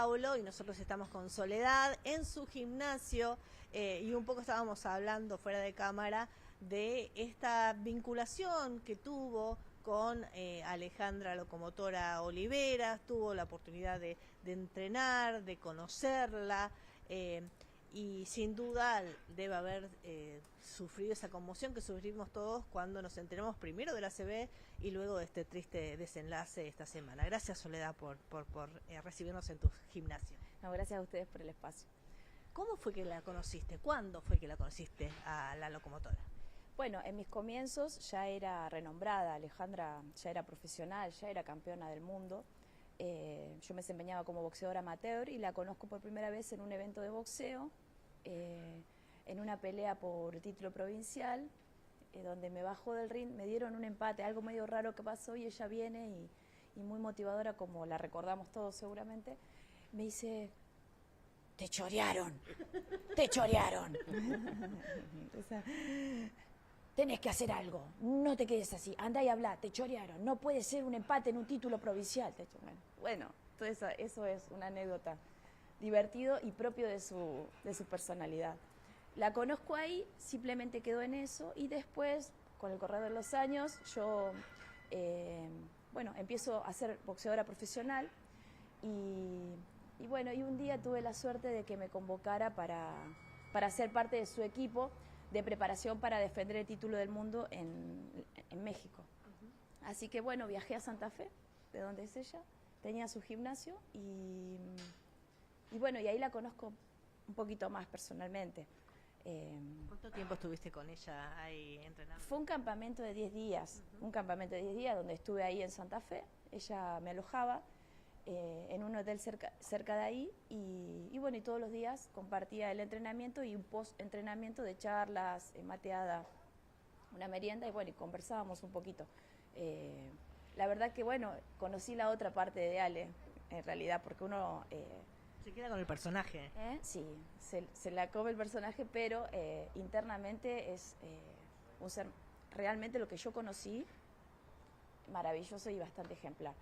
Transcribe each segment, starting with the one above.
Paulo y nosotros estamos con Soledad en su gimnasio y un poco estábamos hablando fuera de cámara de esta vinculación que tuvo con Alejandra Locomotora Oliveras, tuvo la oportunidad de entrenar, de conocerla y sin duda debe haber sufrido esa conmoción que sufrimos todos cuando nos enteramos primero del ACV y luego de este triste desenlace esta semana. Gracias, Soledad, por recibirnos en tu gimnasio. No, gracias a ustedes por el espacio. ¿Cómo fue que la conociste? ¿Cuándo fue que la conociste a la Locomotora? Bueno, en mis comienzos ya era renombrada, Alejandra ya era profesional, ya era campeona del mundo. Yo me desempeñaba como boxeadora amateur y la conozco por primera vez en un evento de boxeo, en una pelea por título provincial, donde me bajó del ring, me dieron un empate, algo medio raro que pasó y ella viene y muy motivadora, como la recordamos todos seguramente, me dice: "Te chorearon, te chorearon". Tenés que hacer algo, no te quedes así, andá y hablá, te chorearon, no puede ser un empate en un título provincial. Bueno, todo eso es una anécdota divertido y propio de su personalidad. La conozco ahí, simplemente quedó en eso y después, con el correr de los años, yo empiezo a ser boxeadora profesional y bueno, y un día tuve la suerte de que me convocara para ser parte de su equipo de preparación para defender el título del mundo en México. Así que bueno, viajé a Santa Fe, de donde es ella, tenía su gimnasio y bueno, y ahí la conozco un poquito más personalmente. ¿Cuánto tiempo estuviste con ella ahí entrenando? Fue un campamento de 10 días, un campamento de 10 días donde estuve ahí en Santa Fe, ella me alojaba en un hotel cerca de ahí y bueno, y todos los días compartía el entrenamiento y un post-entrenamiento de charlas, mateada, una merienda y bueno, y conversábamos un poquito. La verdad que bueno, conocí la otra parte de Ale, en realidad, porque uno... se queda con el personaje. Sí, se la come el personaje, pero internamente es un ser realmente lo que yo conocí, maravilloso y bastante ejemplar.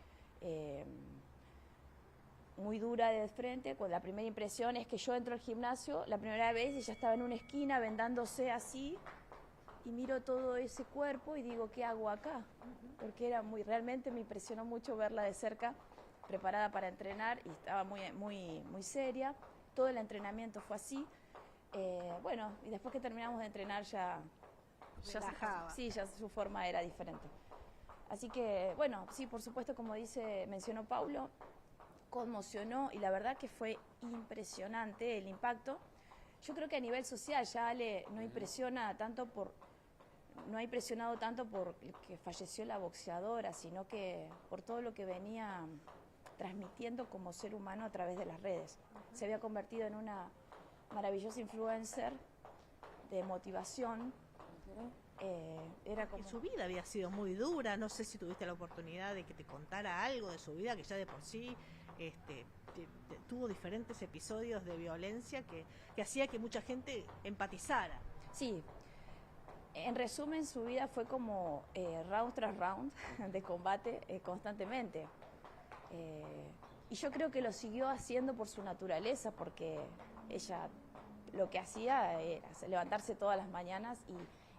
Muy dura de frente, cuando la primera impresión es que yo entro al gimnasio, la primera vez ella estaba en una esquina vendándose así, y miro todo ese cuerpo y digo, ¿qué hago acá? Porque realmente me impresionó mucho verla de cerca, preparada para entrenar y estaba muy seria. Todo el entrenamiento fue así. Bueno, y después que terminamos de entrenar ya su forma era diferente. Así que, bueno, sí, por supuesto, como mencionó Paulo, conmocionó y la verdad que fue impresionante el impacto. Yo creo que a nivel social ya Ale no ha impresionado tanto por que falleció la boxeadora, sino que por todo lo que venía transmitiendo como ser humano a través de las redes. Se había convertido en una maravillosa influencer de motivación. Era como... Su vida había sido muy dura, no sé si tuviste la oportunidad de que te contara algo de su vida, que ya de por sí tuvo diferentes episodios de violencia que hacía que mucha gente empatizara. Sí, en resumen su vida fue como round tras round de combate constantemente. Y yo creo que lo siguió haciendo por su naturaleza, porque ella lo que hacía era levantarse todas las mañanas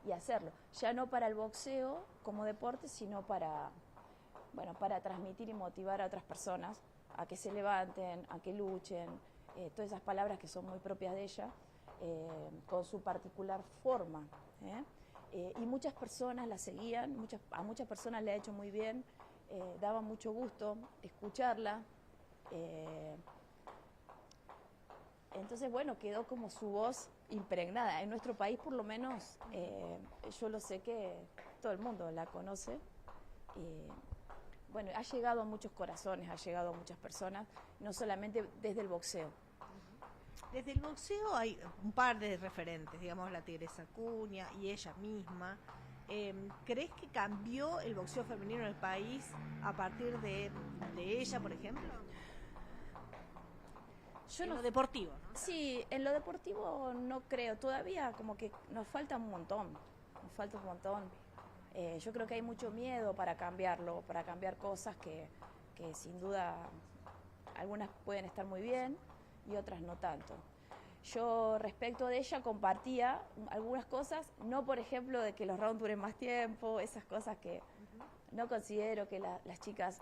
y hacerlo. Ya no para el boxeo como deporte, sino para transmitir y motivar a otras personas a que se levanten, a que luchen, todas esas palabras que son muy propias de ella, con su particular forma. Y muchas personas la seguían, a muchas personas le ha hecho muy bien, daba mucho gusto escucharla. Entonces, bueno, quedó como su voz impregnada. En nuestro país, por lo menos, yo lo sé que todo el mundo la conoce. Bueno, ha llegado a muchos corazones, ha llegado a muchas personas, no solamente desde el boxeo. Desde el boxeo hay un par de referentes, digamos la Tigresa Acuña y ella misma. ¿Crees que cambió el boxeo femenino en el país a partir de ella, por ejemplo? En lo deportivo, ¿no? Sí, en lo deportivo no creo, todavía como que nos falta un montón. Yo creo que hay mucho miedo para cambiarlo, para cambiar cosas que sin duda algunas pueden estar muy bien y otras no tanto. Yo respecto de ella compartía algunas cosas, no por ejemplo de que los rounds duren más tiempo, esas cosas que no considero que las chicas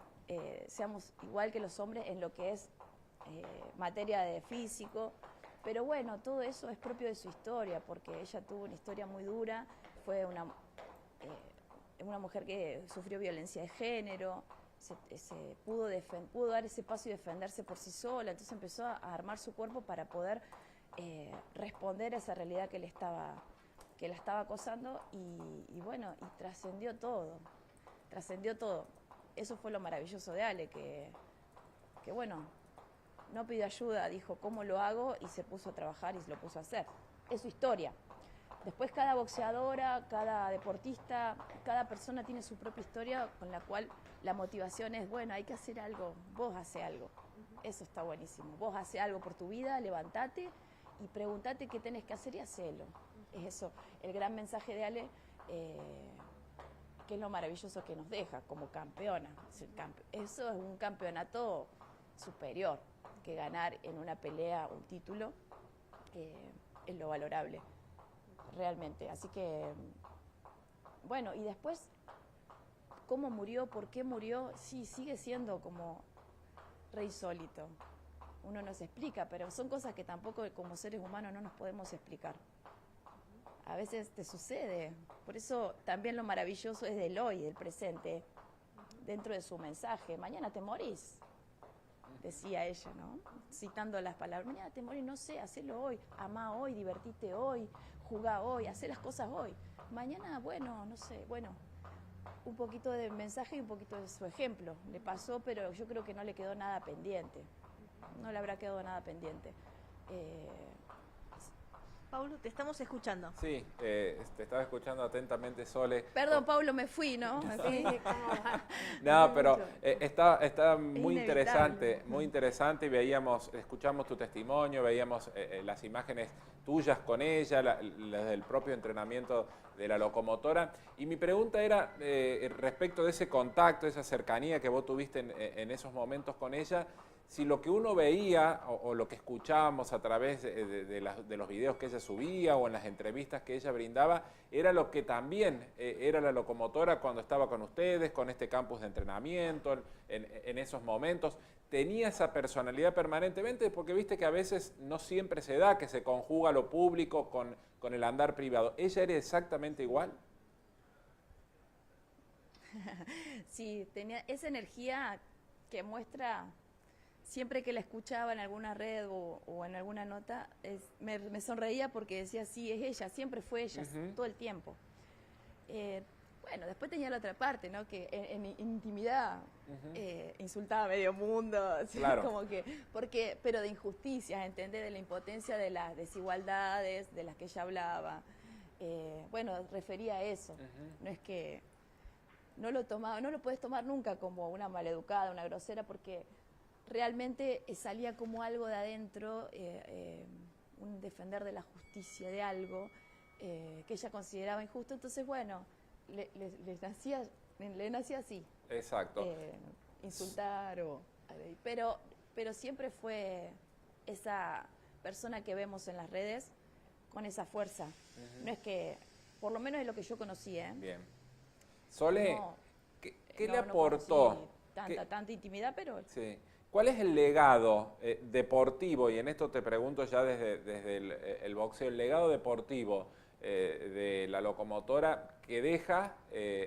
seamos igual que los hombres en lo que es materia de físico, pero bueno, todo eso es propio de su historia, porque ella tuvo una historia muy dura, fue una mujer que sufrió violencia de género, se pudo dar ese paso y defenderse por sí sola, entonces empezó a armar su cuerpo para poder responder a esa realidad que la estaba acosando y bueno, y trascendió todo. Eso fue lo maravilloso de Ale, que bueno, no pidió ayuda, dijo cómo lo hago y se puso a trabajar y se lo puso a hacer. Es su historia. Después cada boxeadora, cada deportista, cada persona tiene su propia historia con la cual la motivación es, bueno, hay que hacer algo, vos hace algo. Eso está buenísimo. Vos hace algo por tu vida, levantate y preguntate qué tenés que hacer y hacelo. Es eso, el gran mensaje de Ale, que es lo maravilloso que nos deja como campeona. Eso es un campeonato superior, que ganar en una pelea un título es lo valorable, realmente. Así que, bueno, y después, ¿cómo murió? ¿Por qué murió? Sí, sigue siendo como re insólito. Uno no se explica, pero son cosas que tampoco como seres humanos no nos podemos explicar. A veces te sucede. Por eso también lo maravilloso es del hoy, del presente, dentro de su mensaje. Mañana te morís, decía ella, ¿no? Citando las palabras. Mañana te morís, no sé, hacelo hoy. Amá hoy, divertite hoy, jugá hoy, hacé las cosas hoy. Mañana, bueno, no sé, bueno. Un poquito de mensaje y un poquito de su ejemplo. Le pasó, pero yo creo que no le quedó nada pendiente. No le habrá quedado nada pendiente. Paulo, te estamos escuchando. Sí, te estaba escuchando atentamente, Sole. Perdón, Paulo, me fui, ¿no? Sí. No, pero está muy inevitable. muy interesante y escuchamos tu testimonio, veíamos las imágenes tuyas con ella, las del propio entrenamiento de la locomotora. Y mi pregunta era respecto de ese contacto, esa cercanía que vos tuviste en esos momentos con ella, si lo que uno veía o lo que escuchábamos a través de los videos que ella subía o en las entrevistas que ella brindaba, era lo que también era la locomotora cuando estaba con ustedes, con este campus de entrenamiento, en esos momentos. ¿Tenía esa personalidad permanentemente? Porque viste que a veces no siempre se da, que se conjuga lo público con el andar privado. ¿Ella era exactamente igual? Sí, tenía esa energía que muestra. Siempre que la escuchaba en alguna red o en alguna nota, me sonreía porque decía, sí, es ella, siempre fue ella, todo el tiempo. Bueno, después tenía la otra parte, ¿no? Que en intimidad insultaba a medio mundo, así, claro. Como que, pero de injusticias, ¿entendés? De la impotencia de las desigualdades de las que ella hablaba. Bueno, refería a eso. No es que no lo puedes tomar nunca como una maleducada, una grosera, porque realmente salía como algo de adentro, un defender de la justicia de algo que ella consideraba injusto. Entonces, bueno, le nacía así. Exacto. Insultar pero siempre fue esa persona que vemos en las redes con esa fuerza. No es que, por lo menos es lo que yo conocí, ¿eh? Bien. Sole, No, ¿qué no, le no aportó? Tanta intimidad, pero Sí. ¿Cuál es el legado deportivo? Y en esto te pregunto ya desde el boxeo, el legado deportivo de la locomotora que deja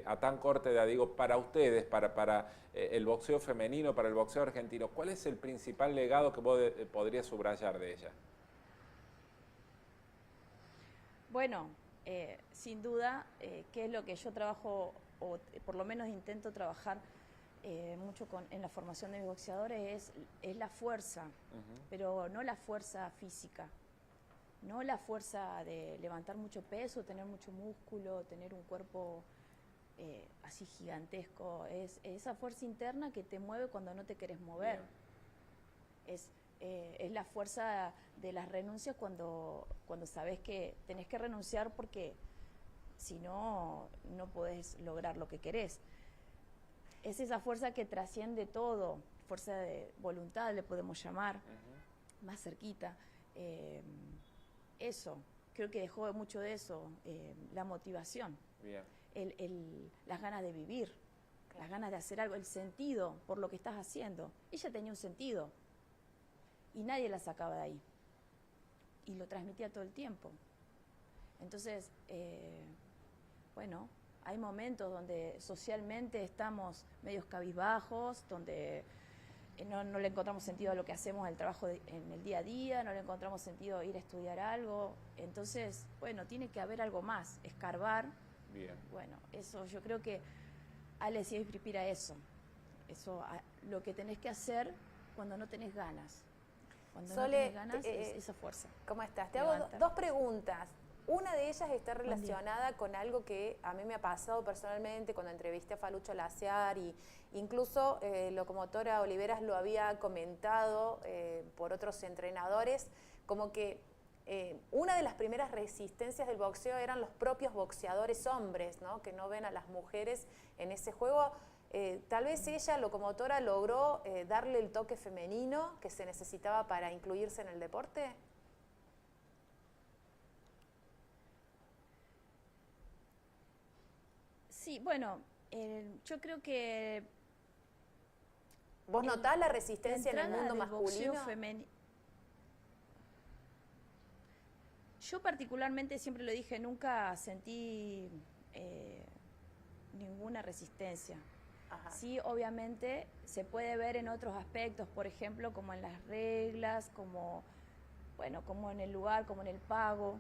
a tan corta edad, digo, para ustedes, para el boxeo femenino, para el boxeo argentino. ¿Cuál es el principal legado que vos podrías subrayar de ella? bueno, sin duda, ¿qué es lo que yo trabajo, o por lo menos intento trabajar mucho en la formación de mis boxeadores? Es la fuerza, pero no la fuerza física, no la fuerza de levantar mucho peso, tener mucho músculo, tener un cuerpo así gigantesco. Es esa fuerza interna que te mueve cuando no te querés mover. Es la fuerza de las renuncias cuando sabes que tenés que renunciar porque si no, no podés lograr lo que querés. Es esa fuerza que trasciende todo, fuerza de voluntad le podemos llamar, más cerquita. Eso, creo que dejó mucho de eso, la motivación, Bien. las ganas de vivir, las ganas de hacer algo, el sentido por lo que estás haciendo. Ella tenía un sentido y nadie la sacaba de ahí y lo transmitía todo el tiempo. Entonces, bueno, hay momentos donde socialmente estamos medios cabizbajos, donde no le encontramos sentido a lo que hacemos, el trabajo en el día a día, no le encontramos sentido a ir a estudiar algo. Entonces, bueno, tiene que haber algo más, escarbar. Bien. Bueno, eso yo creo que Ale sí inspira eso. Lo que tenés que hacer cuando no tenés ganas. Cuando no tenés ganas, es esa fuerza. ¿Cómo estás? Te hago dos preguntas. Una de ellas está Buen relacionada con algo que a mí me ha pasado personalmente cuando entrevisté a Falucho Laciar y incluso Locomotora Oliveras lo había comentado por otros entrenadores, como que una de las primeras resistencias del boxeo eran los propios boxeadores hombres, ¿no? Que no ven a las mujeres en ese juego. Tal vez ella, Locomotora, logró darle el toque femenino que se necesitaba para incluirse en el deporte. Sí, bueno, yo creo que... ¿Vos notás la resistencia en el mundo masculino? Yo particularmente, siempre lo dije, nunca sentí ninguna resistencia. Ajá. Sí, obviamente se puede ver en otros aspectos, por ejemplo, como en las reglas, como en el lugar, como en el pago,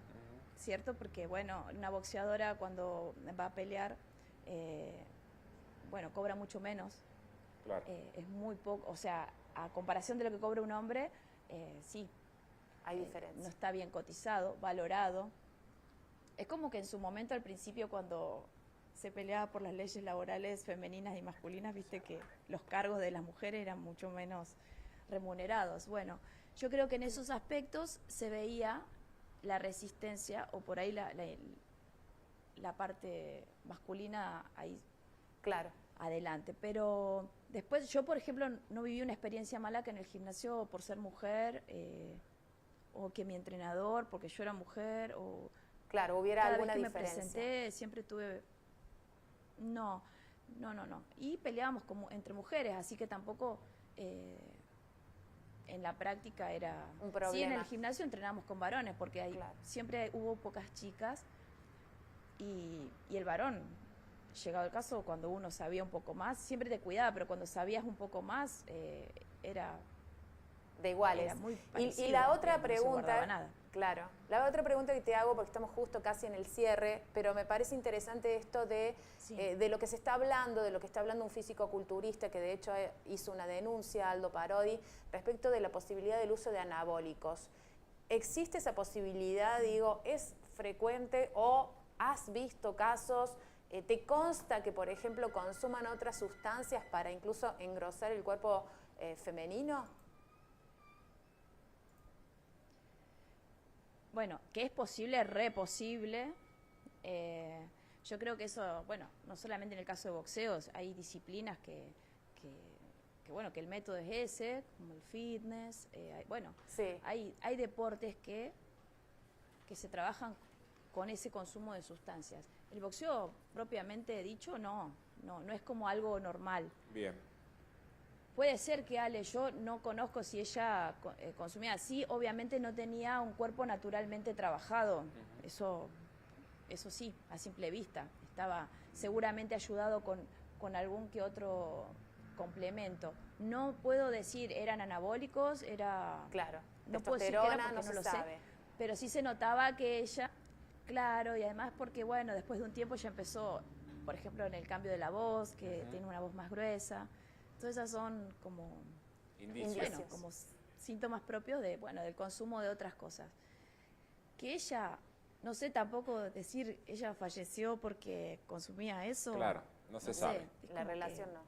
¿cierto? Porque, bueno, una boxeadora cuando va a pelear, cobra mucho menos. Claro. Es muy poco, o sea, a comparación de lo que cobra un hombre, sí. Hay diferencia. No está bien cotizado, valorado. Es como que en su momento, al principio, cuando se peleaba por las leyes laborales femeninas y masculinas, viste que los cargos de las mujeres eran mucho menos remunerados. Bueno, yo creo que en esos aspectos se veía la resistencia, o por ahí la parte masculina ahí, claro, adelante. Pero después yo, por ejemplo, no viví una experiencia mala que en el gimnasio por ser mujer, o que mi entrenador, porque yo era mujer, o... Claro, hubiera cada alguna vez que diferencia. me presenté, siempre tuve... No. Y peleábamos como entre mujeres, así que tampoco en la práctica era... Un problema. Sí, en el gimnasio entrenábamos con varones, porque Claro. siempre hubo pocas chicas, y el varón, llegado el caso, cuando uno sabía un poco más, siempre te cuidaba, pero cuando sabías un poco más, era... De iguales. Era muy parecido, y la otra no se guardaba pregunta, nada. claro, la otra pregunta que te hago, porque estamos justo casi en el cierre, pero me parece interesante esto de lo que se está hablando, de lo que está hablando un físico-culturista que de hecho hizo una denuncia, Aldo Parodi, respecto de la posibilidad del uso de anabólicos. ¿Existe esa posibilidad, digo, es frecuente o has visto casos, te consta que por ejemplo consuman otras sustancias para incluso engrosar el cuerpo femenino? Bueno, que es posible, re posible. Yo creo que eso, bueno, no solamente en el caso de boxeos, hay disciplinas que el método es ese, como el fitness. Sí. Hay deportes que se trabajan con ese consumo de sustancias. El boxeo, propiamente dicho, no es como algo normal. Bien. Puede ser que Ale, yo no conozco si ella consumía así, obviamente no tenía un cuerpo naturalmente trabajado, eso sí, a simple vista, estaba seguramente ayudado con algún que otro complemento. No puedo decir eran anabólicos, Claro, no puedo decir que era porque no lo se sabe. sé, pero sí se notaba que ella, claro, y además porque bueno, después de un tiempo ya empezó, por ejemplo, en el cambio de la voz, que tiene una voz más gruesa. Todas esas son como Indicios. bueno, como síntomas propios del consumo de otras cosas. Que ella, no sé tampoco decir, ella falleció porque consumía eso. Claro, no se sabe. Es La como relación que no.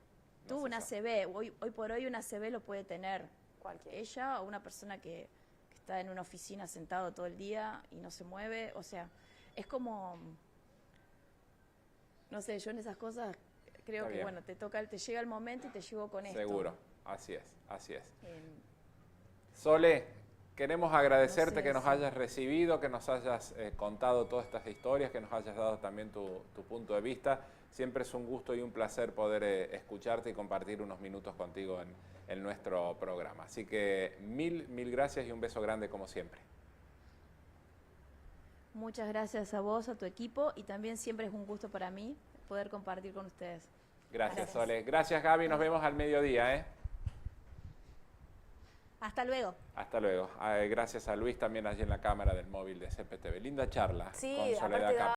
Tuvo una ACV, hoy por hoy una ACV lo puede tener Cualquiera. ella o una persona que está en una oficina sentado todo el día y no se mueve, o sea, es como, no sé, yo en esas cosas creo Está que bien. te llega el momento y te llevo con esto. Seguro. Así es, así es. Eh, Sole, queremos agradecerte No sé, que nos sí. hayas recibido, que nos hayas contado todas estas historias, que nos hayas dado también tu punto de vista. Siempre es un gusto y un placer poder escucharte y compartir unos minutos contigo en nuestro programa. Así que mil gracias y un beso grande como siempre. Muchas gracias a vos, a tu equipo, y también siempre es un gusto para mí poder compartir con ustedes. Gracias, Sole. Gracias, Gaby. Nos vemos al mediodía, ¿eh? Hasta luego. Hasta luego. Gracias a Luis también allí en la cámara del móvil de CPTV. Linda charla Sí, con aparte Soledad da Capri.